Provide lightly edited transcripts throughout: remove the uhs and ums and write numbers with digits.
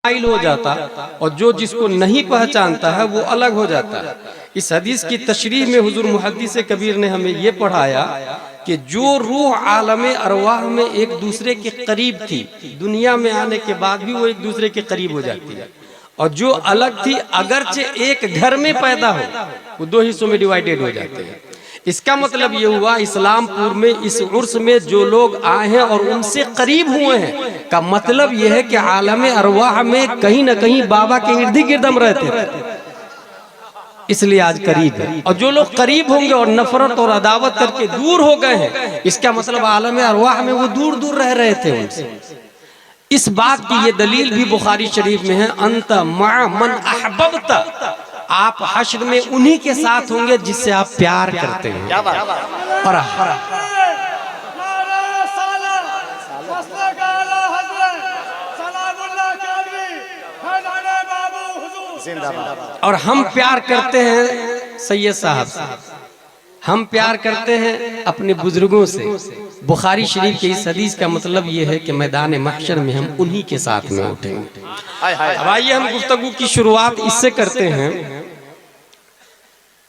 हो जाता और जो जिसको नहीं पहचानता है वो अलग हो जाता है। इस हदीस की तशरीह में हुजूर मुहद्दिस कबीर ने हमें ये पढ़ाया कि जो रूह आलम अरवाह में एक दूसरे के करीब थी, दुनिया में आने के बाद भी वो एक दूसरे के करीब हो जाती है, और जो अलग थी अगरचे एक घर में पैदा हो वो दो हिस्सों में डिवाइडेड हो जाते हैं। इसका मतलब ये हुआ इस्लामपुर में इस उर्स में जो लोग आए हैं और उनसे करीब हुए हैं का मतलब ये है कि आलम अरवाह में कहीं ना कहीं बाबा के इर्द गिर्द हम रहते थे, इसलिए आज करीब है। और जो लोग करीब होंगे और नफरत और अदावत करके दूर हो गए हैं, इसका मतलब आलम अरवाह में वो दूर दूर रह रहे थे उनसे। इस बात की ये दलील भी बुखारी शरीफ में है, अंत मा मन अहबब्त, आप हश्र में उन्हीं के साथ होंगे जिससे आप प्यार करते हैं। और हम प्यार करते हैं सैयद साहब से, हम प्यार करते हैं अपने बुजुर्गों से। बुखारी शरीफ के इस हदीस का मतलब ये है कि मैदान महशर में हम उन्हीं के साथ में उठेंगे। अब आइए हम गुफ्तगू की शुरुआत इससे करते हैं।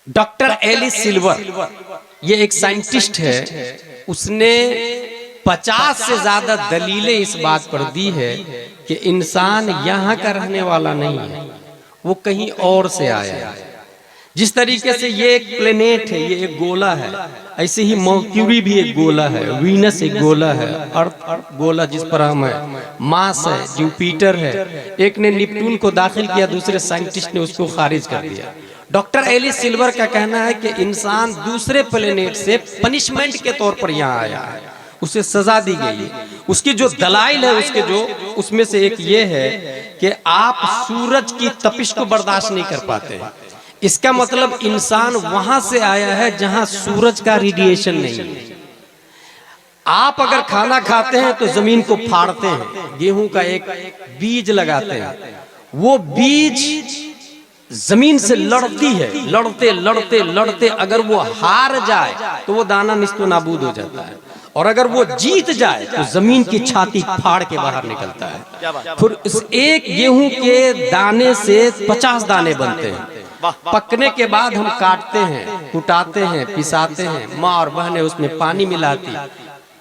डॉक्टर एलिस सिल्वर, ये एक साइंटिस्ट है, उसने 50 से ज्यादा दलीलें इस बात पर दी है कि इंसान यहाँ का रहने वाला नहीं है, वो कहीं और से आया है। जिस तरीके से ये एक प्लेनेट है, ये एक गोला है, ऐसे ही मर्क्यूरी भी एक गोला है, वीनस एक गोला है, अर्थ गोला जिस पर हम है, मार्स है, जुपिटर है। एक ने नेपट्टून को दाखिल किया, दूसरे साइंटिस्ट ने उसको खारिज कर दिया। डॉक्टर एलिस सिल्वर का कहना है कि इंसान दूसरे प्लेनेट से पनिशमेंट के तौर पर यहाँ आया है, उसे सजा दी गई। उसकी जो दलाइल है उसके जो उसमें से एक ये है कि आप सूरज की तपिश को बर्दाश्त नहीं कर पाते। इसका मतलब इंसान वहां से आया है जहां सूरज का रेडिएशन नहीं है। आप अगर खाना खाते हैं तो जमीन को फाड़ते हैं, गेहूं का एक बीज लगाते हैं, वो बीज जमीन से लड़ती है, लड़ते लड़ते लड़ते अगर वो हार जाए तो वो दाना निस्तो नाबूद हो जाता है, और अगर वो जीत जाए तो जमीन की छाती फाड़ के बाहर निकलता है। फिर इस एक गेहूं के दाने से 50 दाने बनते हैं। पकने के बाद हम काटते हैं, कुटाते हैं, पिसाते हैं, माँ और बहनें उसमें पानी मिलाती,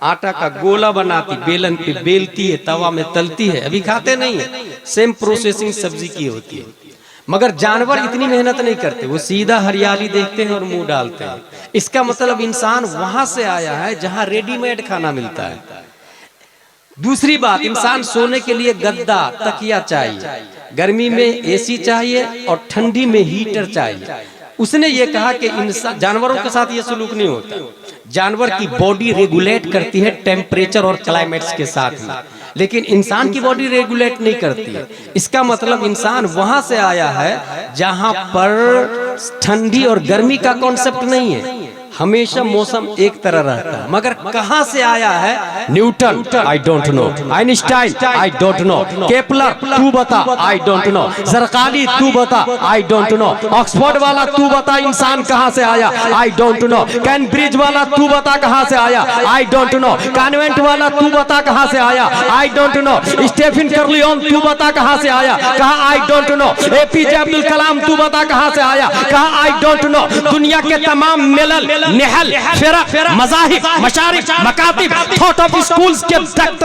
आटा का गोला बनाती, बेलन पे बेलती है, तवा में तलती है। अभी खाते नहीं है, सेम प्रोसेसिंग सब्जी की होती है। मगर जानवर इतनी मेहनत नहीं करते, वो सीधा हरियाली देखते हैं और मुंह डालते हैं। इसका मतलब इंसान वहां से आया है जहां रेडीमेड खाना मिलता है। दूसरी बात, इंसान सोने के लिए गद्दा तकिया चाहिए, गर्मी में एसी चाहिए और ठंडी में हीटर चाहिए। उसने ये कहा कि इंसान, जानवरों के साथ ये सलूक नहीं होता। जानवर की बॉडी रेगुलेट करती है टेम्परेचर और क्लाइमेट्स के साथ में, लेकिन इंसान की बॉडी रेगुलेट नहीं करती है। इसका मतलब इंसान वहां से आया है जहां पर ठंडी और गर्मी का कॉन्सेप्ट नहीं है, हमेशा मौसम एक तरह रहता है। मगर कहां से आया है? Newton, I don't no. Einstein, I don't no. Kepler, तू बता, आई डोंट नो। ज़रक़ानी, तू बता, आई डोंट नो। ऑक्सफोर्ड वाला तू बता इंसान कहां से आया, आई डोंट नो। कैम्ब्रिज वाला तू बता कहां से आया, आई डोंट नो। कॉन्वेंट वाला तू बता कहां से आया, I don't know. Stephen Corleone तू बता कहां से आया, कहा I don't know. APJ Abdul Kalam तू बता कहां से आया, कहा आई डोंट नो। दुनिया के तमाम मिलल, नेहल, फिरक, मज़ाहिब, मशारिक, मकातिब, थॉट ऑफ स्कूल्स के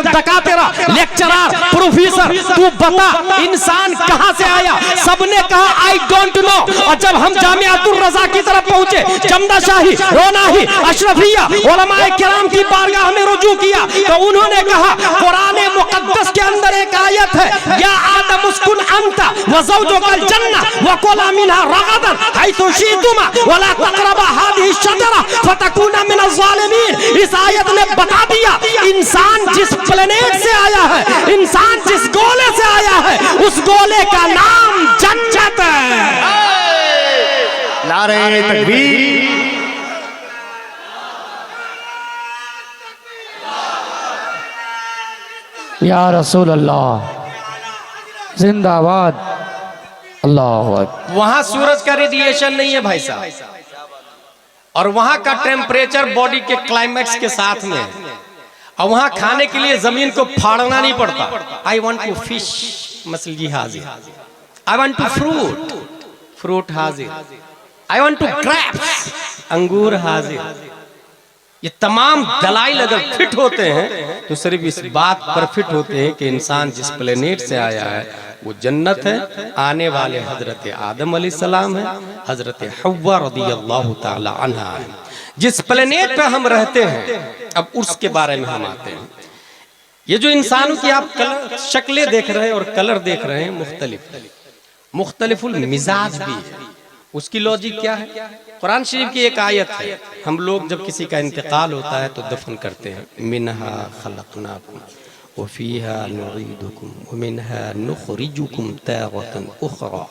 दकातेरा, लेक्चरर, प्रोफेसर, तू बता इंसान कहां से आया। सबने कहा आई डोंट नो। और जब हम जामियातुर रज़ा की तरफ पहुंचे, जमदा शाही, रोनाही, अशरफिया, उलमाए किराम की बारगाह में रुजू किया, तो उन्होंने कहा कुरान मुक़द्दस के अंदर एक आयत है, या आदम उस्कुन अंता व ज़ौजुकल जन्नह व कुला मिनहा रगदन हैसु शि'तुमा व ला तक़रबा हादिहि शजरा फतकूना मिनज़ ज़ालिमीन। इस आयत ने बता दिया इंसान जिस प्लेनेट से आया है, इंसान जिस गोले से आया है, उस गोले का नाम जन्नत है। नारे तकबीर। या रसूल अल्लाह, जिंदाबाद। अल्लाह अकबर। वहां सूरज का रेडिएशन नहीं है भाई साहब, और वहां का टेम्परेचर बॉडी के क्लाइमेक्स के साथ में है, और वहां खाने के लिए जमीन को फाड़ना नहीं पड़ता। आई वॉन्ट टू फिश, मछली हाजिर, I want two fruit, fruit हाजिर, आई वांट टू ग्रेप्स, अंगूर हाजिर। ये तमाम दलाइल अगर फिट होते हैं तो सिर्फ इस बात पर फिट होते हैं कि इंसान जिस प्लेनेट से आया है वो जन्नत है, आने वाले हजरत आदम अलैहिस्सलाम है, हजरत हव्वा रज़ियल्लाहु ताला अन्हा है। जिस प्लेनेट पे हम रहते हैं, अब उसके बारे में हम आते हैं। ये जो इंसानों की आप शक्लें देख रहे हैं और कलर देख रहे हैं, मुख्तलिफुल मिजाज भी है। उसकी लॉजिक क्या है? कुरान शरीफ की एक आयत है, हम लोग जब किसी का इंतकाल होता है तो दफन करते हैं, मिनहा खलकनाकुम व फीहा नुईदुकुम व मिनहा नुखरिजुकुम तारतन उखरा।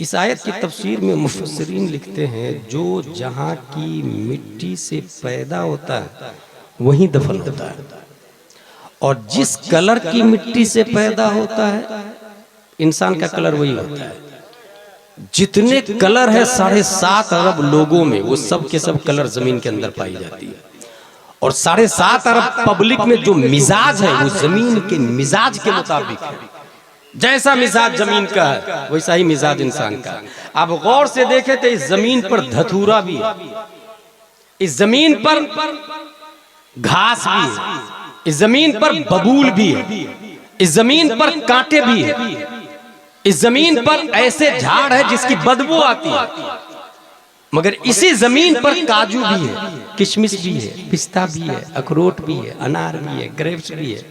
इस आयत की तफसीर में मुफस्सिरीन लिखते हैं, जो जहाँ की मिट्टी से पैदा होता है वहीं दफन होता है, और जिस कलर की मिट्टी से पैदा होता है इंसान का कलर वही होता है। जितने कलर है 7.5 अरब लोगों में, वो सब के सब कलर जमीन के अंदर पाई जाती है। और 7.5 अरब पब्लिक में जो मिजाज है वो जमीन के मिजाज के मुताबिक है। जैसा मिजाज जमीन का है वैसा ही मिजाज इंसान का। आप गौर से देखें तो इस जमीन पर धतूरा भी है, इस जमीन पर घास भी है, इस जमीन पर बबूल भी है, इस जमीन पर कांटे भी है, इस जमीन पर ऐसे झाड़ है जिसकी बदबू आती है, मगर इसी जमीन पर काजू भी है, किशमिश भी है, पिस्ता भी है, अखरोट भी है, अनार भी है, ग्रेप्स भी है।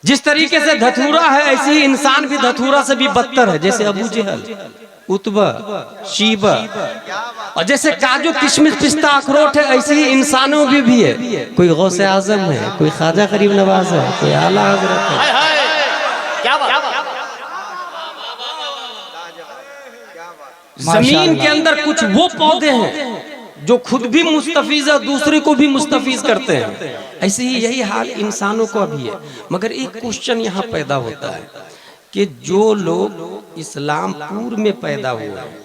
जिस तरीके से धतूरा है ऐसे ही इंसान भी धतूरा से भी बदतर है, जैसे अबू जहल, उतबा, शीबा, और जैसे काजू किशमिश पिस्ता अखरोट है ऐसे ही इंसानों भी है। कोई गौसे आजम है, कोई ख्वाजा गरीब नवाज है, कोई आला हजरत है। जमीन के अंदर कुछ वो पौधे हैं जो खुद भी मुस्तफीज है, दूसरे को भी मुस्तफीज करते हैं। ऐसे ही यही हाल इंसानों का भी है। मगर एक क्वेश्चन यहाँ पैदा होता है कि जो लोग इस्लामपुर में पैदा हुए हैं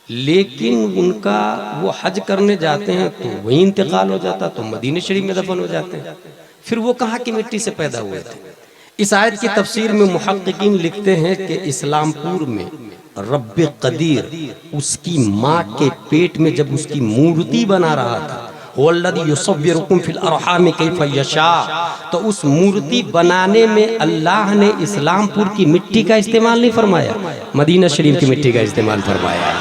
लेकिन उनका वो हज करने जाते हैं तो वही इंतकाल हो जाता, तो मदीने शरीफ में दफन हो जाते हैं, फिर वो कहाँ की मिट्टी से पैदा हुए थे? इस आयत की तफसीर में मुहक्किकीन लिखते हैं कि इस्लामपुर में रब्बे कदीर उसकी माँ के पेट में जब उसकी मूर्ति बना रहा था, वल्लज़ी युसव्विरुकुम फिल अरहाम कैफ़ यशा, तो उस मूर्ति बनाने में अल्लाह ने इस्लामपुर की मिट्टी का इस्तेमाल नहीं फरमाया, मदीना शरीफ की मिट्टी का इस्तेमाल फरमाया।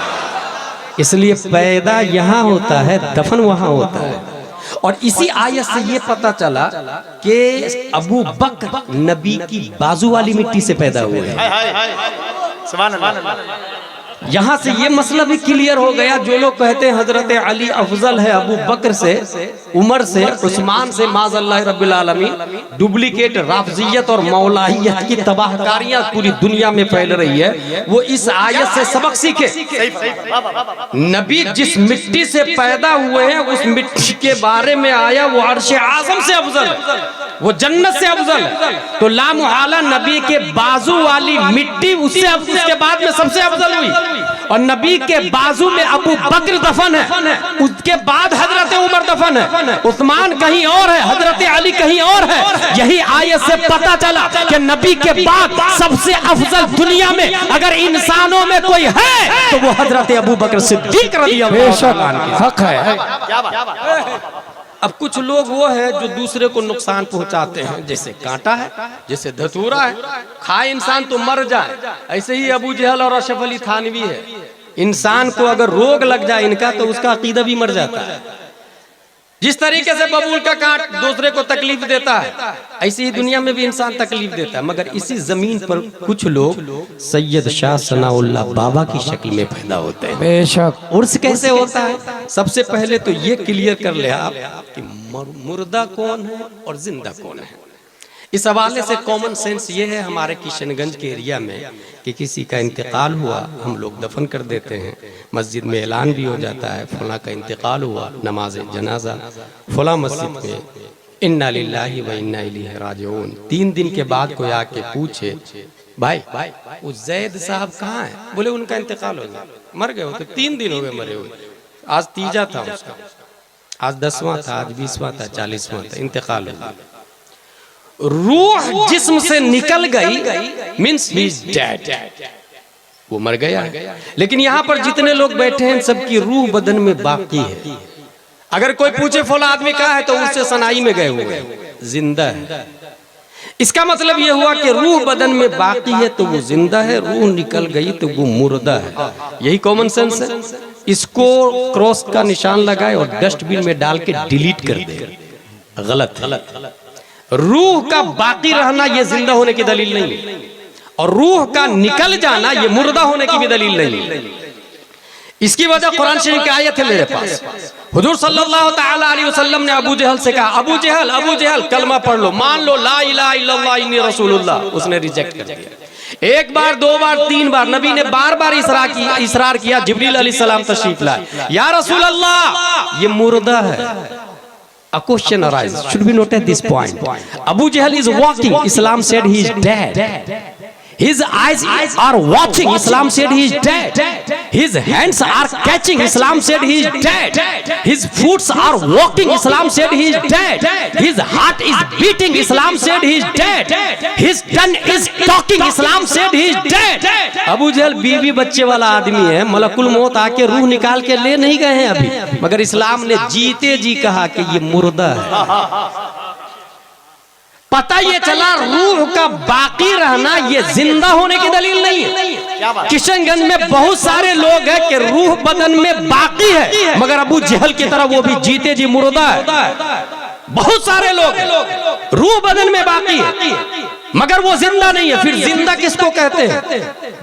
इसलिए पैदा यहाँ होता है, दफन वहाँ होता है। और इसी आयत से ये पता चला कि अबू बकर नबी की बाजू वाली मिट्टी से पैदा हुए हैं। यहाँ से ये मसला भी क्लियर हो गया। जो लोग कहते हैं हजरत अली अफजल है अबू बकर से, उमर से, उस्मान से, माज़अल्लाह रब्बिल आलमीन, डुप्लीकेट राफजियत और मौलाहियत की तबाहकारियां पूरी दुनिया में फैल रही है, वो इस आयत से सबक सीखे। नबी जिस मिट्टी से पैदा हुए हैं उस मिट्टी के बारे में आया वो अर्श आज़म से अफजल है, वो जन्नत से अफजल है। तो ला मुहाला नबी के बाजू वाली मिट्टी उसके बाद में सबसे अफजल हुई, और नबी के बाजू में अबू बकर दफन है, उसके बाद हजरत उमर दफन है, उस्मान कहीं और है, हजरत अली कहीं और है। यही आयत से पता चला कि नबी के बाद सबसे अफजल दुनिया में अगर इंसानों में कोई है तो वो हजरत अबू बकर सिद्दीक रज़ियल्लाहु अन्हु हक है। अब कुछ लोग वो है जो दूसरे को नुकसान पहुंचाते हैं, जैसे कांटा है, जैसे धतूरा है, खाए इंसान तो मर जाए। ऐसे ही अबू जहल और अशरफ अली थानवी है, इंसान को अगर रोग लग जाए इनका तो उसका अकीदा भी मर जाता है। जिस तरीके से बबूल का कांट दूसरे को तकलीफ देता है, ऐसे ही दुनिया में भी इंसान तकलीफ देता है। मगर इसी जमीन पर कुछ लोग सैयद शाह सनाउल्लाह बाबा की शक्ल में पैदा होते हैं। बेशक उर्स कैसे होता है? सबसे पहले तो ये क्लियर कर ले आप कि मुर्दा कौन है और जिंदा कौन है। इस हवाले से कॉमन सेंस ये है हमारे किशनगंज के एरिया में कि किसी का इंतकाल हुआ, हम लोग दफन कर देते हैं, मस्जिद में ऐलान भी हो जाता है फला का इंतकाल हुआ, नमाज जनाजा फला मस्जिद में, इन्ना लिल्लाहि व इन्ना इलैहि राजिऊन। 3 दिन के बाद कोई आके पूछे भाई वो जैद साहब कहाँ है? बोले उनका इंतकाल हो गया, मर गए हो। तो 3 दिन हो गए मरे हुए, आज तीजा था उसका, आज 10वां था, आज 20वां था, 40वां था, इंतकाल हो गया। रूह जिस्म से निकल गई मीन्स ही इज डेड, वो मर गया। लेकिन यहाँ पर जितने लोग बैठे हैं सबकी रूह बदन में बाकी है। अगर कोई पूछे फला आदमी कहाँ है तो उससे सनाई में गए हुए, जिंदा है। इसका मतलब यह हुआ कि रूह बदन में बाकी है तो वो जिंदा है, रूह निकल गई तो वो मुर्दा है। यही कॉमन सेंस है। इसको क्रॉस का निशान लगाए और डस्टबिन में डाल के डिलीट कर दे, गलत। रूह का बाकी रहना यह जिंदा होने की दलील नहीं है, और रूह का निकल जाना यह मुर्दा होने की भी दलील नहीं है। इसकी वजह कुरान शरीफ की आयत है मेरे पास। हुजूर सल्लल्लाहु तआला अलैहि वसल्लम ने अबू जहल से कहा, अबू जहल कलमा पढ़ लो, मान लो ला इलाहा इल्लल्लाह इन्नी रसूलुल्लाह। उसने रिजेक्ट कर दिया। एक बार, दो बार, तीन बार नबी ने बार बार इसरार किया। जिब्रील अलैहिस्सलाम तशरीफ लाए, या रसूल अल्लाह ये मुर्दा है। A question arises, should we note at this point? Abu Jahl is walking, Islam said he is dead. His eyes are watching, Islam said he is dead. His hands are catching, Islam said he is dead. His feet are walking, Islam said he is dead. His heart is beating, Islam said he is dead. His tongue is talking, Islam said he is dead. Abu जहल बीवी बच्चे वाला आदमी है, मलकुल मौत आके रूह निकाल के ले नहीं गए हैं अभी, मगर इस्लाम ने जीते जी कहा कि ये मुर्दा है। पता ये चला रूह का बाकी रहना ये जिंदा होने की दलील नहीं है। किशनगंज में बहुत सारे लोग हैं कि रूह बदन में बाकी है, मगर अबू जहल की तरह वो भी जीते जी मुर्दा है। बहुत सारे लोग रूह बदन में बाकी है मगर वो जिंदा नहीं है। फिर जिंदा किसको कहते हैं?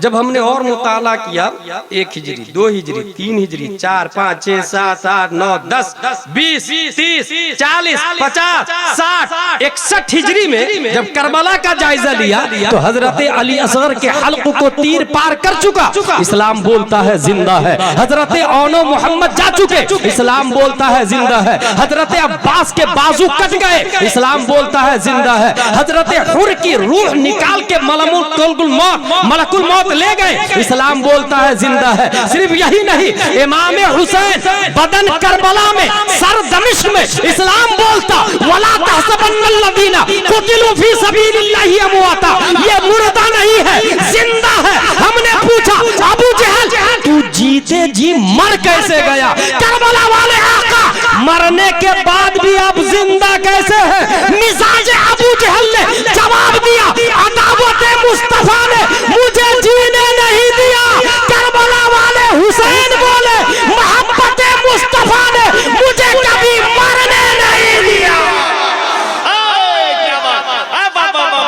जब हमने और मुताला किया, 1 हिजरी, 2 हिजरी, 3 हिजरी, 4, 5, 6, 7, 8, 9, 10, 20, 30, 40, 50, 60, 61 हिजरी में जब करबला का जायजा लिया तो हजरत अली असगर के हल्क को तीर पार कर चुका, इस्लाम बोलता है जिंदा है। हजरत औनो मोहम्मद जा चुके, इस्लाम बोलता है जिंदा है। हजरत अब्बास के बाजू कट गए, इस्लाम बोलता है जिंदा है। हजरत हुर की रूह निकाल के मलकुल मौत ले गए, इस्लाम बोलता है जिंदा है। सिर्फ यही नहीं, इमाम हुसैन बदन करबला में, सर दमिश्क में, इस्लाम बोलता वला तहसबन्नल्लज़ीना कुतिलू फी सबीलिल्लाहि अमवाता, ये मुर्दा नहीं है, जिंदा है। हमने पूछा अबू जहल तू जीते जी मर कैसे गया? करबला वाले आका मरने के बाद भी आप जिंदा कैसे हैं? मिजाज अबू जहल ने जवाब दिया, अदावत मुस्तफा ने मुझे जीने नहीं दिया। करबला वाले हुसैन बोले, मोहब्बत मुस्तफा ने मुझे कभी मरने नहीं दिया।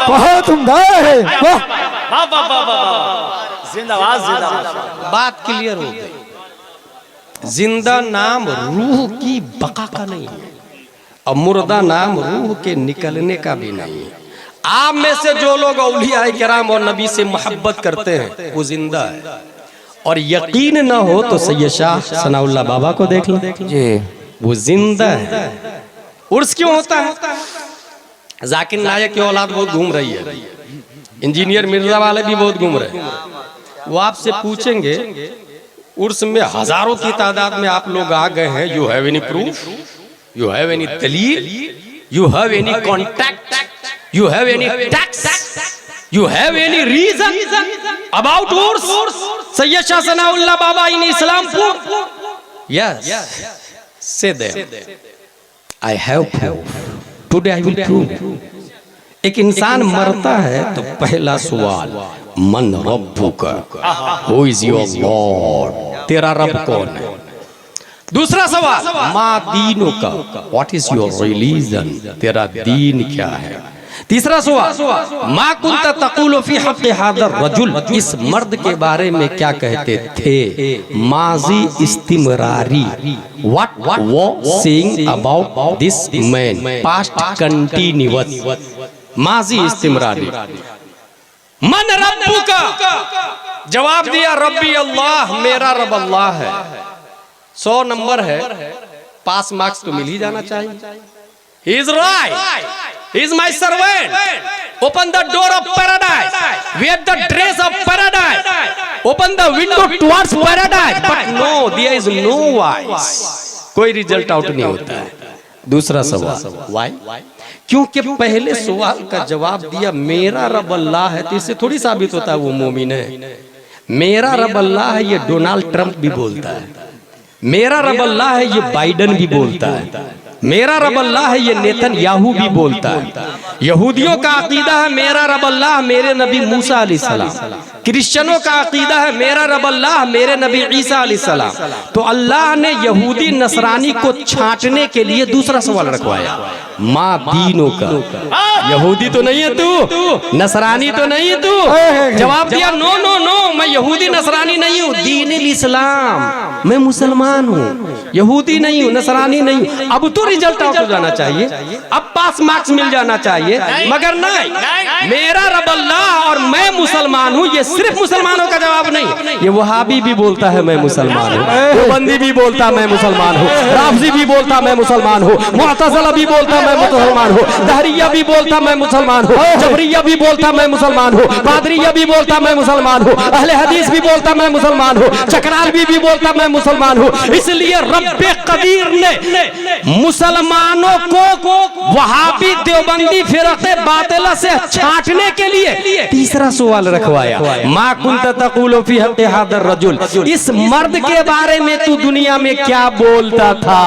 बहुत उम्दा है। बात क्लियर हो गई। जिंदा नाम रूह की बका का नहीं है और मुर्दा नाम रूह के निकलने का भी नहीं है। आप में से जो लोग औलिया किराम और नबी से मोहब्बत करते हैं वो जिंदा है, और यकीन न हो तो सैयद शाह सनाउल्लाह बाबा को देख लो जी, वो जिंदा है। उर्स क्यों होता है? जाकिर नायक की औलाद बहुत घूम रही है, इंजीनियर मिर्जा वाले भी बहुत घूम रहे हैं। वो आपसे पूछेंगे उर्स में हजारों की तादाद में आप लोग आ गए हैं, you have any proof, you have any दलील, you have any contact, you have any tax, you have any reason about Urs? Sayyid Shah Sanaullah Baba in Islampur? Yes, say them. I have proof. Today I will prove. एक इंसान मरता है तो पहला सवाल मन रब्बुका, who is your Lord? तेरा रब कौन है? दूसरा सवाल मा दीनो का, व्हाट इज योर रिलीजन? तेरा दीन क्या है? तीसरा सवाल मा कुंता तक़ूलु फी हक़ हाज़र रजुल, इस मर्द के बारे में क्या कहते थे? माजी इस्तिमरारी, what was saying about this man, past continuous, माजी इस्तिमरारी। मन रब्बुका, जवाब दिया रब्बी अल्लाह, मेरा रब अल्लाह है। 100 नंबर है, पास मार्क्स तो मिल ही जाना चाहिए। He is right. He is my servant. Open the door of paradise. Wear the dress of paradise. Open the window towards paradise. But no, there is no voice. कोई result out नहीं होता है। दूसरा सवाल why? क्योंकि पहले सवाल का जवाब दिया मेरा रब अल्लाह है, तो इससे थोड़ी साबित होता है वो मोमिन है। मेरा रब अल्लाह है ये डोनाल्ड ट्रंप भी बोलता है, मेरा रब अल्लाह है ये बाइडन भी बोलता है, मेरा रब अल्लाह है ये नेतन्याहू भी बोलता है। यहूदियों का अकीदा है मेरा रब अल्लाह मेरे नबी मूसा अलैहिस्सलाम। क्रिश्चियनों का अकीदा है मेरा रब अल्लाह मेरे नबी ईसा अलैहिस्सलाम। तो अल्लाह ने यहूदी नसरानी को छांटने के लिए दूसरा सवाल रखवाया, माँ दीनों का, यहूदी तो नहीं है तू, नसरानी तो नहीं है तू। जवाब दिया नो नो नो, मैं यहूदी नसरानी नहीं हूँ, दीन इस्लाम, मैं मुसलमान हूँ, यहूदी नहीं हूँ, नसरानी नहीं हूँ। अब तो रिजल्ट आउट हो जाना चाहिए, अब पास मार्क्स मिल जाना चाहिए, मगर नहीं, मेरा रब अल्लाह और मैं मुसलमान हूँ, ये सिर्फ मुसलमानों का जवाब नहीं, ये वहाबी भी बोलता है मैं मुसलमान हूँ, देवबंदी भी बोलता मैं मुसलमान हूँ, राफजी भी बोलता मैं मुसलमान हूँ, मुअतज़िला भी बोलता मैं मुसलमान हूँ, दहरिया भी बोलता मैं मुसलमान हूँ, जबरिया भी बोलता मैं मुसलमान हूँ, कादरिया भी बोलता मैं मुसलमान हूँ, अहले हदीस भी बोलता मैं मुसलमान हूँ, चकरालवी भी बोलता मैं मुसलमान हूँ। इसलिए रब्बे कदीर ने मुसलमानों को वहाबी देवबंदी फिरक़े बातिला से छांटने के लिए तीसरा सवाल रखवाया, मा कुंत तक़ूलु फी हक़्क़ि हाज़ा रजुल, इस मर्द के बारे में तू दुनिया में क्या बोलता था,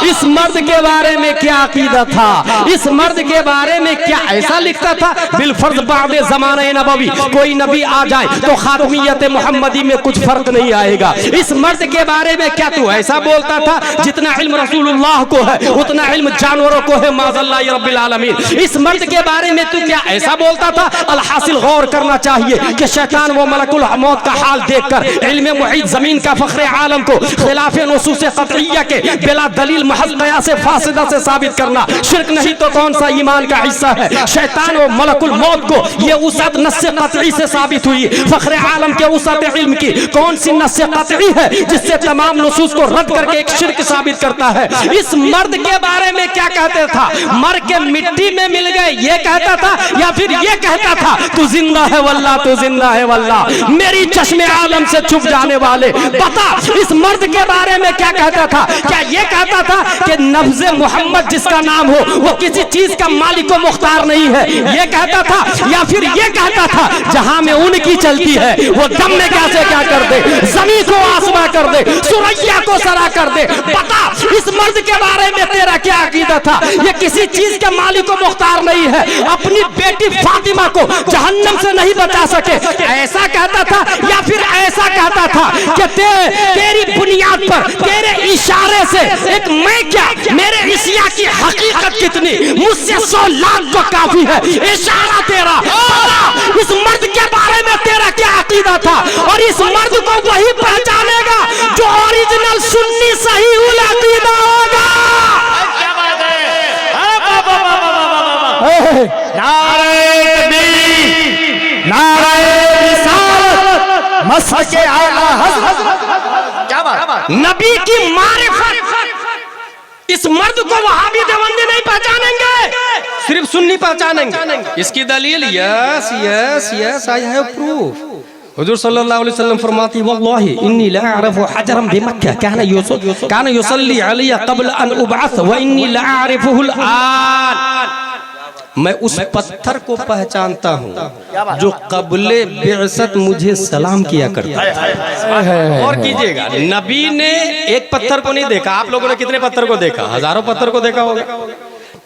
इस मर्द के बारे में क्या अकीदा था, इस मर्द के बारे में क्या ऐसा लिखता था। बिलफर्ज बादे ज़माने नबवी कोई नबी आ जाए तो खातमियत मोहम्मदी में कुछ फर्क नहीं आएगा। इस मर्द के बारे में क्या तू ऐसा बोलता था, जितना इल्म रसूलुल्लाह को है उतना इल्म जानवरों को है, माज़ल्लाह रब्बिल आलमीन। इस मर्द के बारे में तू क्या ऐसा बोलता था। अलहासिल गौर करना चाहिए कि शैतान व मलकुल मौत का हाल देखकर इल्म मुहीत ज़मीन का फ़ख्र आलम को खिलाफ नसूस क़तइय्या के बिला दलील महज़ क़यास फासिदा से साबित करना शिर्क नहीं तो कौन सा ईमान का हिस्सा है। शैतान व मलकुल मौत को ये उसद नस्स क़तई से साबित हुई, फ़ख्र आलम के उसद इल्म की कौन सी नस्स क़तई है जिससे तमाम नसूस को रद्द करके एक शिर्क साबित करता है। इस मर्द के बारे में क्या कहते था, मर के मिट्टी में मिल गए ये कहता था, या फिर ये कहता था तू जिंदा है वल्लाह, तू जिंदा है वल्लाह, मेरी चश्मे आलम से छुप जाने वाले। बता इस मर्द के बारे में क्या कहता था, क्या ये कहता था कि नफ्ज़े मोहम्मद जिसका नाम हो वो किसी चीज का मालिक व मुख्तार नहीं है, ये कहता था, या फिर ये कहता था जहां में उनकी चलती है वो दम में कैसे क्या कर दे, जमीन को आसमां कर दे, सुरैया को सरा कर दे। बता इस मर्द के बारे में तेरा क्या अकीदा था। ये किसी चीज के मालिक व मुख्तार नहीं है, अपनी बेटी फातिमा को जहन्नम से नहीं बचा सके ऐसा कहता था, या फिर ऐसा कहता था कि तेरी बुनियाद पर तेरे इशारे से एक मैं क्या मेरे इशिया की हकीकत कितनी, मुझसे 100 लाख तो काफी है, इशारा तेरा। इस मर्द के बारे में तेरा क्या अकीदा था, और इस मर्द को वही पहचानेगा जो ओरिजिनल सुन्नी सही उल अकीदा होगा। क्या बात है, नारे तकबीर, नारे रिसालत, मसके आला हज़रत। क्या बात, नबी की मारिफत इस मर्द को वहाबी देवबंदी नहीं पहचानेंगे, सिर्फ सुन्नी पहचानेंगे। इसकी दलील yes yes yes I have proof. हुजूर सल्लल्लाहु अलैहि वसल्लम फरमाती वल्लाहि इन्नी ला अअरिफु हजरन बिमक्का कान युसल्ली अलैया क़ब्ल अन उबअस व इन्नी ला अअरिफुहुल आन। मैं उस पत्थर को पहचानता हूँ जो क़ब्ले बिअसत मुझे सलाम किया करता है। और कीजिएगा, नबी ने एक पत्थर को नहीं देखा, आप लोगों ने कितने पत्थर को देखा, हजारों पत्थर को देखा होगा।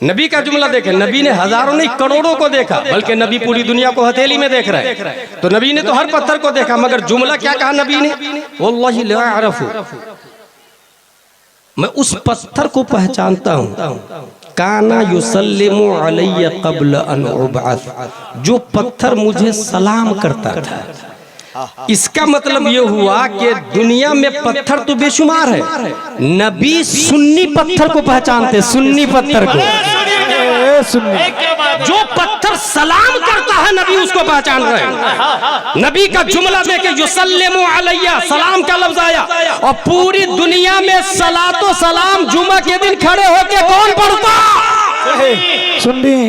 नबी का जुमला देखें, नबी ने हजारों नहीं करोड़ों को देखा, बल्कि नबी पूरी दुनिया को हथेली में देख रहे हैं। तो नबी ने तो हर पत्थर को देखा, मगर जुमला क्या कहा नबी ने, वल्लाहि ला अअरिफु, मैं उस पत्थर को पहचानता हूँ, काना युसल्लिमु अलैया क़ब्ल अन उबअस, जो पत्थर मुझे सलाम करता था। इसका मतलब ये हुआ कि दुनिया में पत्थर तो बेशुमार है, नबी सुन्नी पत्थर को पहचानते, सुन्नी पत्थर को, जो पत्थर सलाम करता है नबी उसको पहचान रहे हैं। नबी का जुमला देखे युसल्लिमु अलैया, सलाम का लफ्ज आया, और पूरी दुनिया में सलातो सलाम जुमा के दिन खड़े होके कौन पढ़ता, सुन्नी।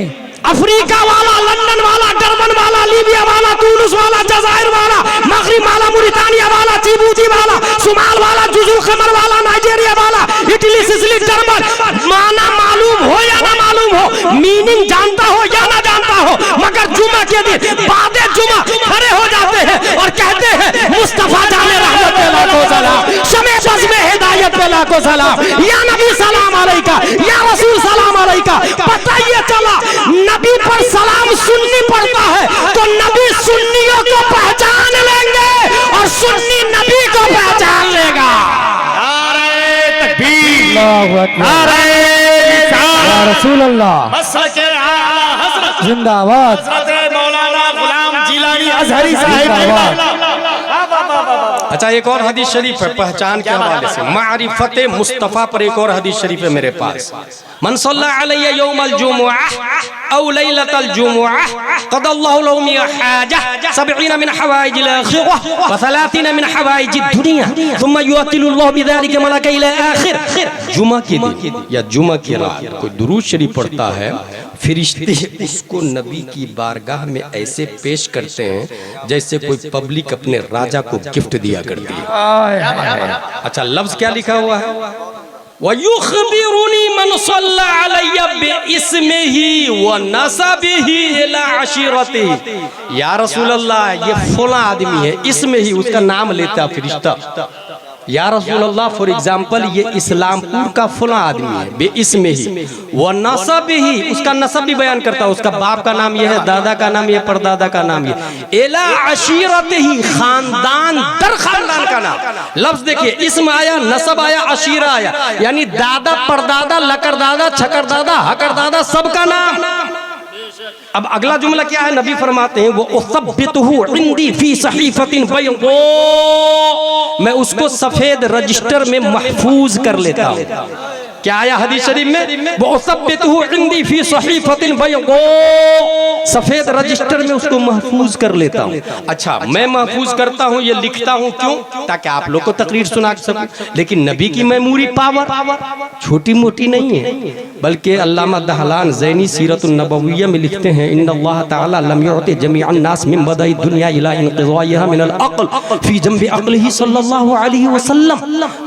अफ्रीका वाला, लंदन वाला, डरबन वाला, लीबिया वाला, तुनिस वाला, जजायर वाला, मगरिब वाला, मुरितानिया वाला, जिबूती वाला, सुमाल वाला, जुजुल कमर वाला, नाइजीरिया वाला, इटली, सिसिली, डरबन, माना मालूम हो या ना मालूम हो, मीनिंग जानता हो या ना जानता हो, मगर जुमा के दिन बादे जुमा खड़े हो जाते हैं और कहते हैं मुस्तफा जाने रहमत पे लाखों सलाम, शमे बज़ में हिदायत पे लाखों सलाम, या नबी सलाम अलैका, या रसूल सलाम अलैका। पता ये चला नबी पर सलाम सुन्नी पड़ता है तो नबी सुन्नियों को पहचान लेंगे और सुन्नी नबी को पहचान लेगा। नारे तकबीर, अल्लाहु अकबर, नारे रिसालत, या रसूल अल्लाह, मसलके आला हज़रत जिंदाबाद, हज़रत मौलाना गुलाम जिलानी अज़हरी साहिब। अच्छा, एक और हदीस शरीफ है पहचान के हवाले से, मारिफत मुस्तफ़ा पर एक और हदीस शरीफ है मेरे पास। मन सल्ला अलैया यौमल जुमुअह औ लैलतल जुमुअह क़दल्लाहु लहु मिन हाजा 70 मिन हवाइजिल आखिरह व 30 मिन हवाइजिद दुनिया थुम्मा युअक्किलुल्लाहु बिज़ालिका मलाका इला आखिर। जुमा के दिन या जुमा की रात कोई दुरूद शरीफ पढ़ता है, फरिश्ते उसको नबी की बारगाह में ऐसे पेश करते हैं जैसे कोई पब्लिक अपने राजा को गिफ्ट दिया करती है। अच्छा, लफ्ज क्या लिखा हुआ है? वयुखबिरुनी मन सल्ला अलैया बिइस्मिही व नसबिही इला अशीरतिही। या रसूल अल्लाह, ये फला आदमी है, इसमें ही उसका नाम लेता फरिश्ता। या रसूल अल्लाह, फॉर एग्जाम्पल ये इस्लामपुर का फला आदमी है, बे इसमें ही वो नसब ही, उसका नसब भी बयान करता है, उसका बाप का नाम ये है, दादा का नाम ये, परदादा का नाम ये, एला अशीरत ही, खानदान दर खानदान का नाम। लफ्ज देखिए, इसम आया, नसब आया, अशीरा आया, यानी दादा, परदादा, लकरदादा, छकरदादा, हकरदादा, सबका नाम। अब अगला जुमला क्या है? नबी फरमाते हैं वो उसब्बितहु इंदी फी सहीफतिन बैदो, मैं उसको सफेद रजिस्टर में महफूज कर लेता हूँ। क्या आया हदीस शरीफ में? वो उसब्बितहु इंदी फी सहीफतिन बैदो, सफेद रजिस्टर में उसको महफूज कर लेता हूँ। अच्छा, मैं महफूज करता हूँ, ये लिखता हूँ क्यों? ताकि आप लोग को तकरीर सुना सकूं। लेकिन नबी की मेमोरी पावर छोटी मोटी नहीं है, बल्कि अल्लामा दहलान ज़ैनी सीरतुन नबविय्या में लिखते हैं, इन्नल्लाह तआला लम युअति जमीअन नास मिन बदाई दुनिया इला इनक़िज़ाइहा मिनल अक़ल फी जंबि अक़लिही सल्लल्लाहु अलैहि वसल्लम।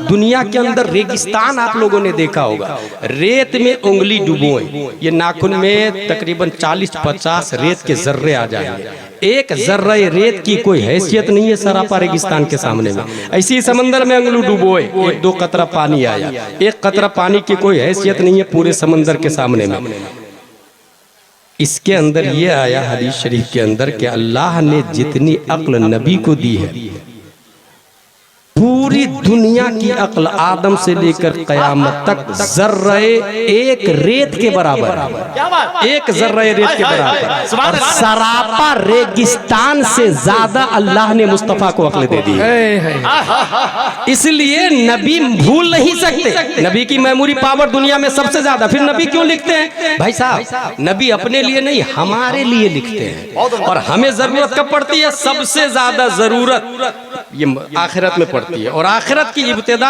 दुनिया के अंदर रेगिस्तान आप लोगों ने देखा होगा, रेत में उंगली डुबोए, ये नाखून में तकरीबन 40-50 रेत के जर्रे आ जाएंगे, एक जर्रे रेत की कोई हैसियत नहीं है सरापा रेगिस्तान के सामने में। ऐसी समंदर में उंगली डुबोए, 1-2 कतरा पानी आया, एक कतरा पानी की कोई हैसियत नहीं है पूरे समंदर के सामने में। इसके अंदर ये आया हदीस शरीफ के अंदर कि अल्लाह ने जितनी अक्ल नबी को दी है, पूरी दुनिया की अक्ल आदम से लेकर कयामत तक जर्रे एक रेत के बराबर है, एक जर्रे रेत के बराबर। और सरापा रेगिस्तान से ज्यादा अल्लाह ने मुस्तफा को अक्ल दे दी है। इसलिए नबी भूल नहीं सकते, नबी की मेमोरी पावर दुनिया में सबसे ज्यादा। फिर नबी क्यों लिखते हैं? भाई साहब, नबी अपने लिए नहीं, हमारे लिए लिखते हैं। और हमें जरूरत कब पड़ती है? सबसे ज्यादा जरूरत ये आखिरत में पड़ती है, और आखिरत की इब्तिदा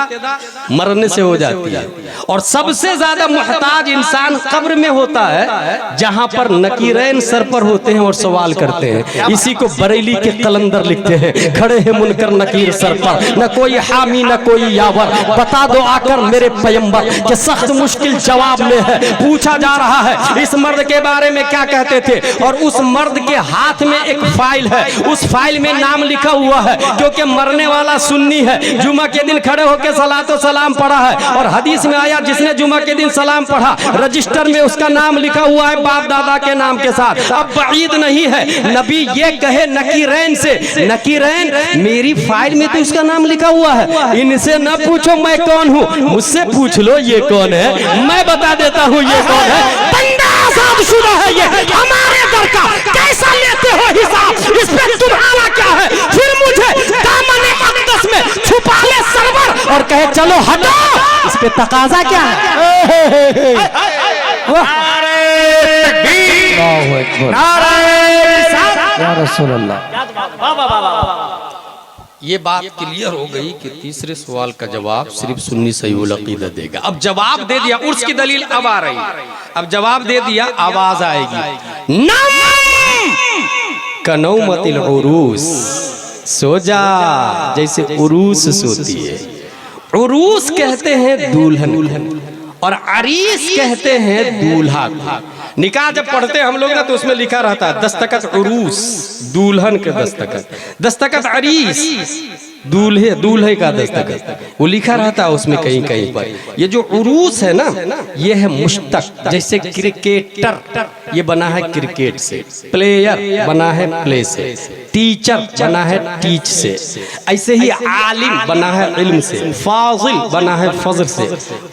मरने से हो जाती है। और सबसे ज्यादा मुहताज इंसान कब्र में होता है, जहां पर नकीरैन सर पर होते हैं और सवाल करते हैं। इसी को बरेली के कलंदर लिखते हैं, खड़े हैं मुनकर नकीर सर पर, न कोई हामी न कोई यावर, बता दो आकर मेरे पैगंबर के सख्त मुश्किल जवाब में है। पूछा जा रहा है इस मर्द के बारे में क्या कहते थे, और उस मर्द के हाथ में एक फाइल है, उस फाइल में नाम लिखा हुआ है, क्योंकि मरने वाला सुन्नी है, जुमा के दिन खड़े होकर सलातो सलाम पढ़ा है। और हदीस में आया जिसने जुमा के दिन सलाम पढ़ा, रजिस्टर में उसका नाम लिखा हुआ है बाप दादा के नाम के साथ। अब बईद नहीं है नबी ये कहे नकीरैन से, नकीरैन मेरी फाइल में तो इसका नाम लिखा हुआ है, इनसे न पूछो मैं कौन हूँ, मुझसे पूछ लो ये कौन है, मैं बता देता हूँ ये कौन है। बंदा आज़ादशुदा है ये, हमारे दर का कैसा लेते हो हिसाब, इस पे तुम्हारा क्या है? फिर मुझे दामन अक़दस में छुपा ले सरवर और कहे चलो हटो, इस पे तकाजा क्या है? या रसूल अल्लाह। ये बात क्लियर हो गई कि तीसरे सवाल का जवाब सिर्फ सुन्नी सहीहुल अक़ीदा देगा। अब जवाब दे दिया, उर्स की दलील अब आ रही, अब जवाब दे दिया, आवाज आएगी, नम कनौमतिल उरूस, सो जा जैसे उरूस सोती है। उरूस कहते हैं दुल्हन, और अरीस कहते हैं दूल्हा को। निकाह जब पढ़ते हैं हम लोग ना तो उसमें लिखा रहता है दस्तखत उरूस, दुल्हन के दस्तखत, दस्तखत अरीस, दूल्हे का दस्तखत, वो लिखा रहता है उसमें कहीं कहीं पर। ये जो उरूस है ना, ये है मुश्तक, जैसे क्रिकेटर ये बना है क्रिकेट से, प्लेयर बना है प्ले से, टीचर बना है टीच से, ऐसे ही आलिम बना है इल्म से, फाजिल बना है फजल से,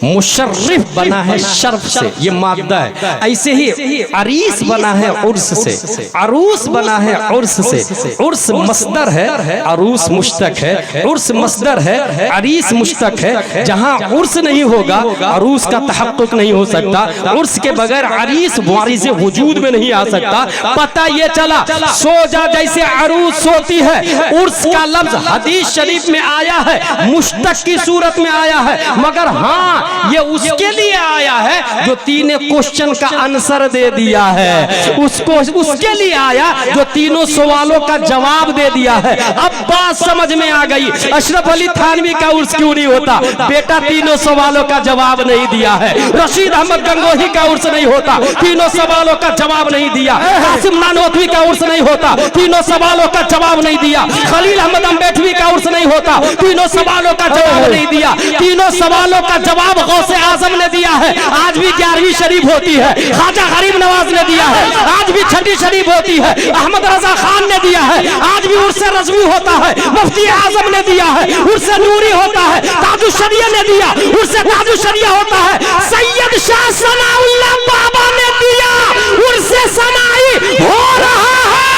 मुशर्रिफ बना है शर्फ से, ये मादा है। ऐसे ही अरीस बना है उर्स से, अरूस बना है उर्स से। उर्स मस्दर है, अरूस मुश्तक है, उर्स मस्दर है, अरीस मुश्तक है। जहां उर्स नहीं होगा अरूस का तहक्कुक नहीं हो सकता। उर्स के बगैर अरीस वारिस वजूद में नहीं आ सकता। पता ये चला सो जा जैसे अरूस सोती है। उर्स का लफ्ज हदीस शरीफ में आया है, मुश्तक की सूरत में आया है, मगर हाँ ये उसके लिए आया है जो तीन क्वेश्चन का आंसर दे दिया है, उसके लिए आया जो तीनों सवालों का जवाब दे दिया है। अब बात समझ में आ गई। अशरफ अली थानवी का उर्स क्यों नहीं होता? बेटा तीनों सवालों का जवाब नहीं दिया है। रशीद अहमद गंगोही का उर्स नहीं होता, तीनों सवालों का जवाब नहीं दिया। कासिम नानोतवी का उर्स नहीं होता, तीनों सवालों का जवाब नहीं दिया। खलील अहमद अम्बेडवी का उर्स नहीं होता, तीनों सवालों का जवाब नहीं दिया। तीनों सवालों का जवाब गौसे आजम ने दिया है, आज भी 11वीं शरीफ होती है। ख्वाजा गरीब नवाज ने दिया है, आज भी 6ठी शरीफ होती है। अहमद रजा खान ने दिया है, आज भी उर्स रज़वी होता है। मुफ्ती आजम ने दिया है, उर्स नूरी होता है। ताजुश शरिया ने दिया, उर्स ताजुश शरिया होता है। सैयद शाह सनाउल्लाह बाबा ने दिया, उर्स सनाई हो रहा है।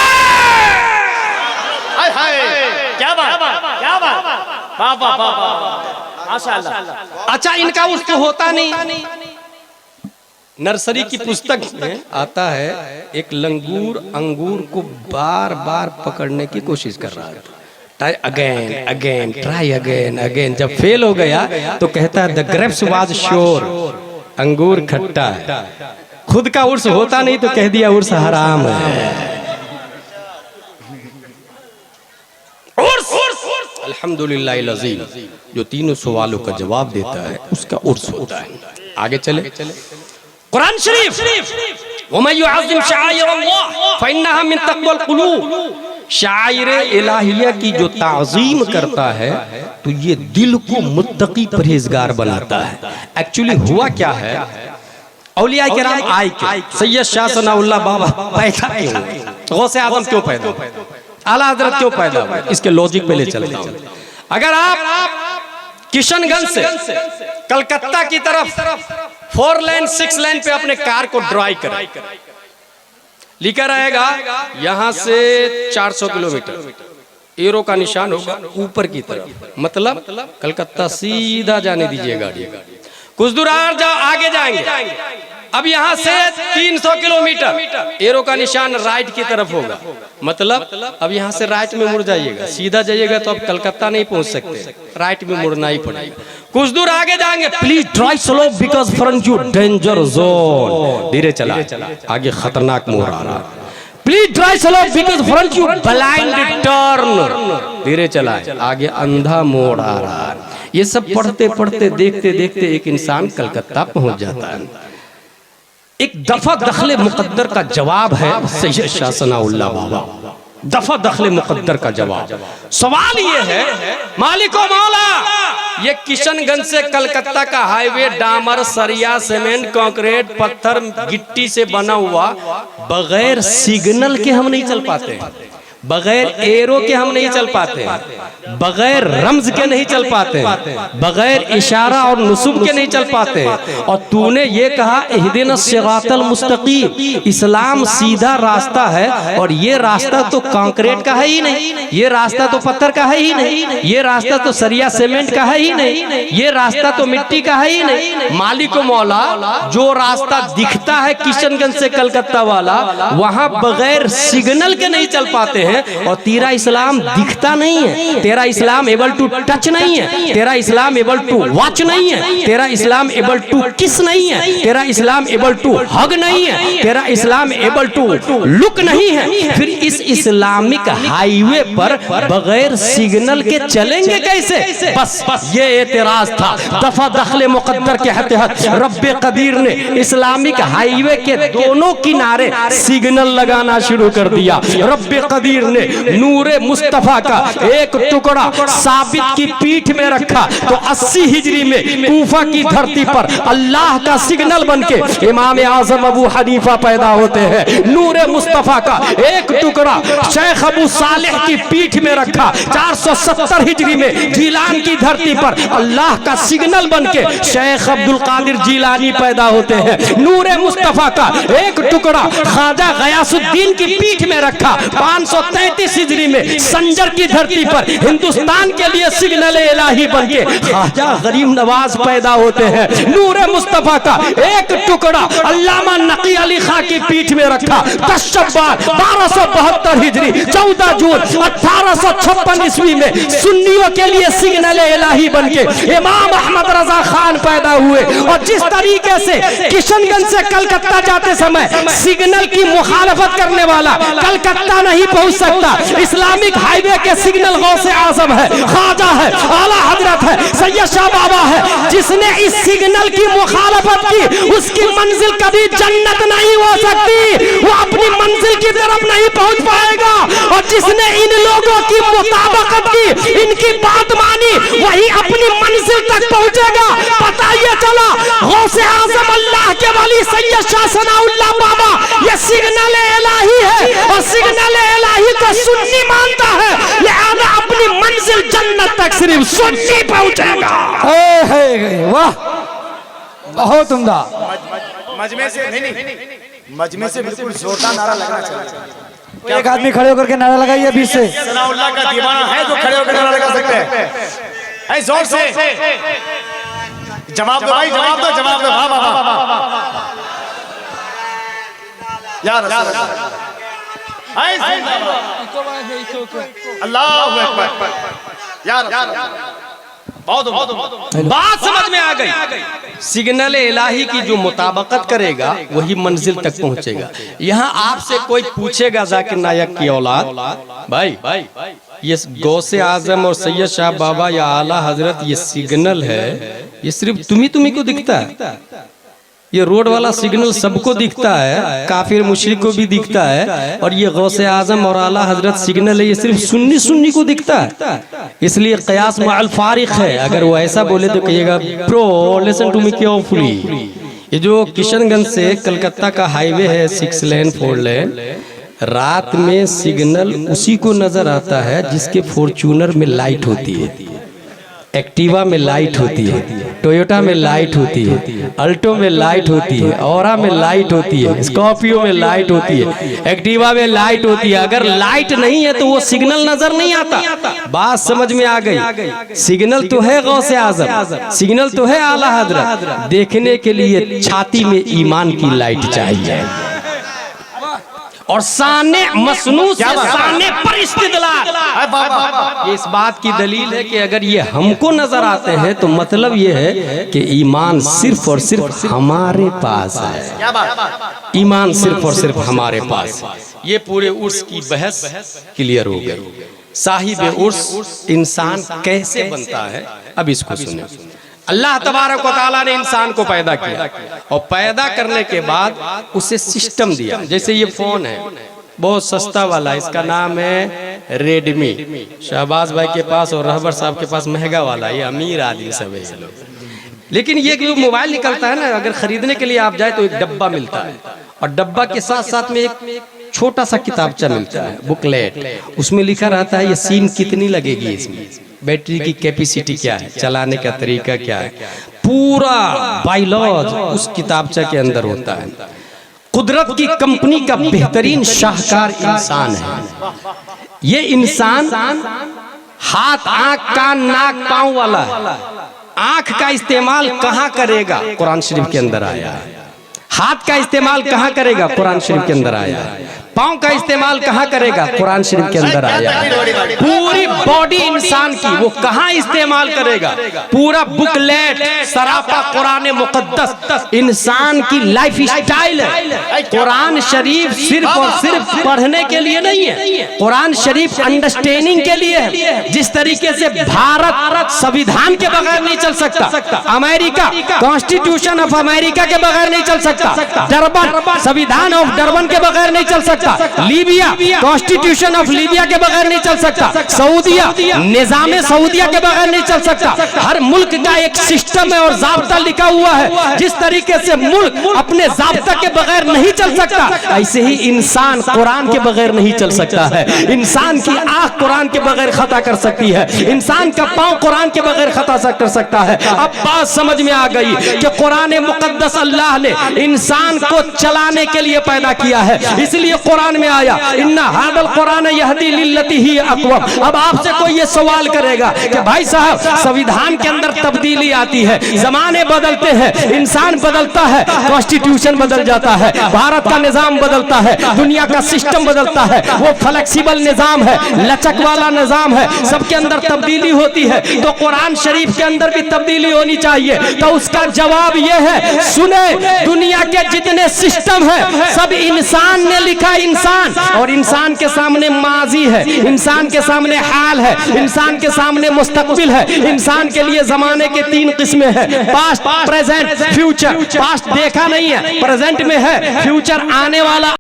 क्या बात, क्या बात, वाह वाह वाह, माशाअल्लाह। अच्छा इनका उर्स तो होता नहीं। नर्सरी की पुस्तक में आता है एक लंगूर अंगूर को बार बार पकड़ने की कोशिश कर रहा था। Try again again, try again again. जब फेल हो गया तो कहता है द ग्रेप्स वाज श्योर, अंगूर खट्टा है। खुद का उर्स होता नहीं तो कह दिया उर्स हराम है। अल्हम्दुलिल्लाह अज़ीम, जो तीनों सवालों का जवाब देता है उसका उर्स होता है। आगे चले कुरान शरीफ, वमन युअज़्ज़िम शआइरल्लाह फइन्नहा मिन तक़वल क़ुलूब। शाइरे इलाहिया की जो ताज़ीम करता है तो ये दिल को मुत्तकी परहेजगार बनाता है। एक्चुअली हुआ क्या है, औलिया किराम आए के सैयद शाह सनाउल्लाह बाबा पैदा क्यों, गौसे आज़म क्यों पैदा हुए, आला हज़रत क्यों पैदा हुए, इसके लॉजिक पे ले चलता हूं। अगर आप किशनगंज से कलकत्ता की तरफ 4 लेन 6 लेन पे अपने कार को ड्राइव करें, लिखा रहेगा यहां से 400 किलोमीटर, एरो का निशान होगा ऊपर की तरफ, मतलब कलकत्ता सीधा जाने दीजिए गाड़ी। कुछ दूर आगे जाएंगे, अब यहाँ से 300 किलोमीटर, एरो का निशान राइट की तरफ होगा, मतलब अब यहाँ से राइट में मुड़ जाइएगा। सीधा जाइएगा तो अब कलकत्ता नहीं पहुँच सकते, राइट में मुड़ना ही पड़ेगा। कुछ दूर आगे जाएंगे, please drive slow because front you danger zone, धीरे चला, आगे खतरनाक मोड़ आ रहा है। Please drive slow because front you blind turn, धीरे चला, आगे अंधा मोड़ आ रहा है। ये सब पढ़ते पढ़ते देखते देखते एक इंसान कलकत्ता पहुंच जाता है। एक दफा दखले मुकद्दर का जवाब है सैयद शाह सनाउल्लाह बाबा, दफा दखले मुकद्दर का जवाब। सवाल ये है मालिको मौला, ये किशनगंज से कलकत्ता का हाईवे डामर सरिया सीमेंट कंक्रीट पत्थर गिट्टी से बना हुआ, बगैर सिग्नल के हम नहीं चल पाते, बगैर एरो के हम नहीं चल पाते, बगैर रम्ज के नहीं चल पाते, बगैर इशारा और नुसूब के नहीं चल पाते। और तूने ये कहा इहदिनस सिरातल मुस्तकीम, इस्लाम सीधा रास्ता है, और ये रास्ता तो कंक्रीट का है ही नहीं, ये रास्ता तो पत्थर का है ही नहीं, ये रास्ता तो सरिया सीमेंट का है ही नहीं, ये रास्ता तो मिट्टी का है ही नहीं। मालिको मौला, जो रास्ता दिखता है किशनगंज से कलकत्ता वाला, वहां बगैर सिग्नल के नहीं चल पाते हैं, और तेरा इस्लाम दिखता नहीं है, है, तेरा इस्लाम एबल टू टच नहीं है, तेरा इस्लाम एबल टू वॉच नहीं है, तेरा इस्लाम एबल टू किस नहीं है, तेरा इस्लाम एबल टू हग नहीं है, तेरा इस्लाम एबल टू लुक नहीं है। फिर इस इस्लामिक हाईवे पर बगैर सिग्नल के चलेंगे कैसे? बस ये एतराज था। दफा दखले मुकद्दर के तहत रब्बे कदीर ने इस्लामिक हाईवे के दोनों किनारे सिग्नल लगाना शुरू कर दिया। रब्बे कदीर ने नूरे मुस्तफा का एक टुकड़ा साबित की पीठ में रखा तो 80 हिजरी में कूफा की धरती पर अल्लाह का सिग्नल बनके इमाम आजम अबू हनीफा पैदा होते हैं। नूरे मुस्तफा का एक टुकड़ा शेख अबू सालेह की पीठ में रखा 470 हिजरी में जीलान की धरती पर अल्लाह का सिग्नल बनके शेख अब्दुल कादिर जीलानी पैदा होते हैं। नूरे मुस्तफा का एक टुकड़ा ख्वाजा गयासुद्दीन की पीठ में रखा 533 हिजरी में संजर की धरती पर हिंदुस्तान के लिए सिग्नल इलाही बनके ख्वाजा गरीब नवाज पैदा होते हैं। नूरे मुस्तफा का एक टुकड़ा अल्लामा नकी अली खां की पीठ में रखा 10 शब्बान 1272 हिजरी 14 जून 1856 ईस्वी में सुन्नियों के लिए सिग्नल इलाही बनके इमाम अहमद रजा खान पैदा हुए। और जिस तरीके से किशनगंज से कलकत्ता जाते समय सिग्नल की मुखालफत करने वाला कलकत्ता नहीं पहुंच सकता, इस्लामिक हाईवे के सिग्नल गौसे आजम है, ख्वाजा है, आला हजरत है, सैयद शाह बाबा है। जिसने इस सिग्नल की मुखालफत की उसकी मंजिल कभी जन्नत नहीं हो सकती, वो अपनी मंजिल की तरफ नहीं पहुंच पाएगा। और जिसने इन लोगों की मुताबकत की, इनकी बात मानी, वही अपनी मंजिल तक पहुंचेगा। पता ये चला गौसे आजम अल्लाह के वली सैयद शाह सनाउल्लाह बाबा ये सिग्नल इलाही है और सिग्नल इलाही को सुन्नी मानता है, लिहाजा अपनी मंजिल जन्नत तक सिर्फ सुन्नी पहुंचेगा। वाह, बहुत उम्दा। मजमे से नहीं, मजमे से बिल्कुल जोरदार नारा लगना चाहिए। एक आदमी खड़े होकर के नारा लगाइए बीच से। सनाउल्लाह का दीवाना है जो खड़े होकर नारा लगा सकते हैं। जोर से जवाब दो भाई, जवाब दो, जवाब दो। वाह वाह वाह यार अल्लाहू अकबर यार, बहुत बात समझ में आ गई। सिग्नल इलाही की जो मुताबकत करेगा वही मंजिल तक पहुंचेगा। यहाँ आपसे कोई पूछेगा जाकिर नायक की औलाद, भाई ये गौसे आजम और सैयद शाह बाबा या आला हजरत ये सिग्नल है, ये सिर्फ तुम्ही को दिखता है? ये रोड वाला सिग्नल सबको दिखता है, काफिर मुशरिक को भी दिखता है। और ये गौसे आजम और आला हजरत सिग्नल है, ये सिर्फ सुन्नी को दिखता है। इसलिए कयास मअल फारिक है। अगर वो ऐसा बोले तो कहिएगा प्रो लिसन टू मी केयरफुली। ये जो किशनगंज से कलकत्ता का हाईवे है 6 लेन 4 लेन, रात में सिग्नल उसी को नजर आता है जिसके फॉर्च्यूनर में लाइट होती है, एक्टिवा में लाइट होती है, टोयोटा में लाइट होती है, अल्टो में लाइट होती है, औरा में लाइट होती है, स्कॉर्पियो में लाइट होती है, एक्टिवा में लाइट होती है। अगर लाइट नहीं है तो वो सिग्नल नजर नहीं आता। बात समझ में आ गई। सिग्नल तो है गौसे आजम, सिग्नल तो है आला हजरत, देखने के लिए छाती में ईमान की लाइट चाहिए और साने मसनू से साने पर इस्तिदलाल। ये इस बात की दलील है कि अगर ये हमको नजर आते हैं तो मतलब ये है कि ईमान सिर्फ और सिर्फ हमारे पास है। ईमान सिर्फ और सिर्फ हमारे पास। ये पूरे उर्स की बहस क्लियर हो गई। साहिब उर्स इंसान कैसे बनता है, अब इसको सुने। अल्लाह तबारक व तआला ने इंसान को पैदा किया और पैदा करने के बाद उसे सिस्टम दिया। जैसे ये फोन है, बहुत सस्ता वाला, इसका नाम है रेडमी। शहबाज भाई के पास और रहबर साहब के पास महंगा वाला, ये अमीर आदमी सब है ये लोग। लेकिन ये जो मोबाइल निकलता है ना, अगर खरीदने के लिए आप जाए तो एक डब्बा मिलता है और डब्बा के साथ साथ में एक छोटा सा किताबचा मिलता है, बुकलेट। उसमें लिखा रहता है ये सिम कितनी लगेगी, इसमें बैटरी की कैपेसिटी क्या है, चलाने का तरीका क्या है, पूरा बायोलॉजी उस किताबचा के अंदर होता है। कुदरत की कंपनी का बेहतरीन शाहकार इंसान है। ये इंसान हाथ, आंख, कान, नाक, पांव वाला है। आंख का इस्तेमाल कहाँ करेगा, कुरान शरीफ के अंदर आया है। हाथ का इस्तेमाल कहाँ करेगा, कुरान शरीफ के अंदर आया है। पांव का इस्तेमाल कहाँ करेगा, कुरान शरीफ के अंदर आया है। पूरी बॉडी इंसान की वो कहाँ इस्तेमाल करेगा? पूरा बुकलेट सरापा कुरान मुकद्दस इंसान की लाइफ स्टाइल है। कुरान शरीफ सिर्फ और सिर्फ पढ़ने के लिए नहीं है, कुरान शरीफ अंडरस्टैंडिंग के लिए है। जिस तरीके से भारत संविधान के बगैर नहीं चल सकता, अमेरिका कॉन्स्टिट्यूशन ऑफ अमेरिका के बगैर नहीं चल सकता, डरबन संविधान ऑफ डरबन के बगैर नहीं चल सकता, लीबिया कॉन्स्टिट्यूशन ऑफ लीबिया के बगैर नहीं चल सकता, सऊदिया निजाम सऊदिया के बगैर नहीं चल सकता। हर मुल्क का एक सिस्टम है और जाब्ता लिखा हुआ है। जिस तरीके से मुल्क अपने जाब्ता के बगैर नहीं चल सकता, ऐसे ही इंसान कुरान के बगैर नहीं चल सकता है। इंसान की आंख कुरान के बगैर खता कर सकती है, इंसान का पांव कुरान के बगैर खता कर सकता है। अब बात समझ में आ गई कि कुरान मुकद्दस अल्लाह ने इंसान को चलाने के लिए पैदा किया है, इसलिए कुरान में आया इन्ना हादल कुरान यहदी लिल्लती ही अक़वम। अब आपसे कोई ये सवाल करेगा कि भाई साहब संविधान के अंदर तब्दीली आती है, जमाने बदलते हैं, इंसान बदलता है, कॉन्स्टिट्यूशन बदल जाता है, भारत का निजाम बदलता है, दुनिया का सिस्टम बदलता है, वो फ्लेक्सिबल निजाम है, लचक वाला निजाम है, सबके अंदर तब्दीली होती है, तो कुरान शरीफ के अंदर भी तब्दीली होनी चाहिए। तो उसका जवाब यह है, सुने दुनिया के जितने सिस्टम है सब इंसान ने लिखा, इंसान, और इंसान के सामने माजी है, इंसान के सामने हाल है, इंसान के सामने मुस्तकबिल है। इंसान के लिए जमाने के 3 किस्में हैं, पास्ट, प्रेजेंट, फ्यूचर। पास्ट देखा नहीं है, प्रेजेंट में है, फ्यूचर आने वाला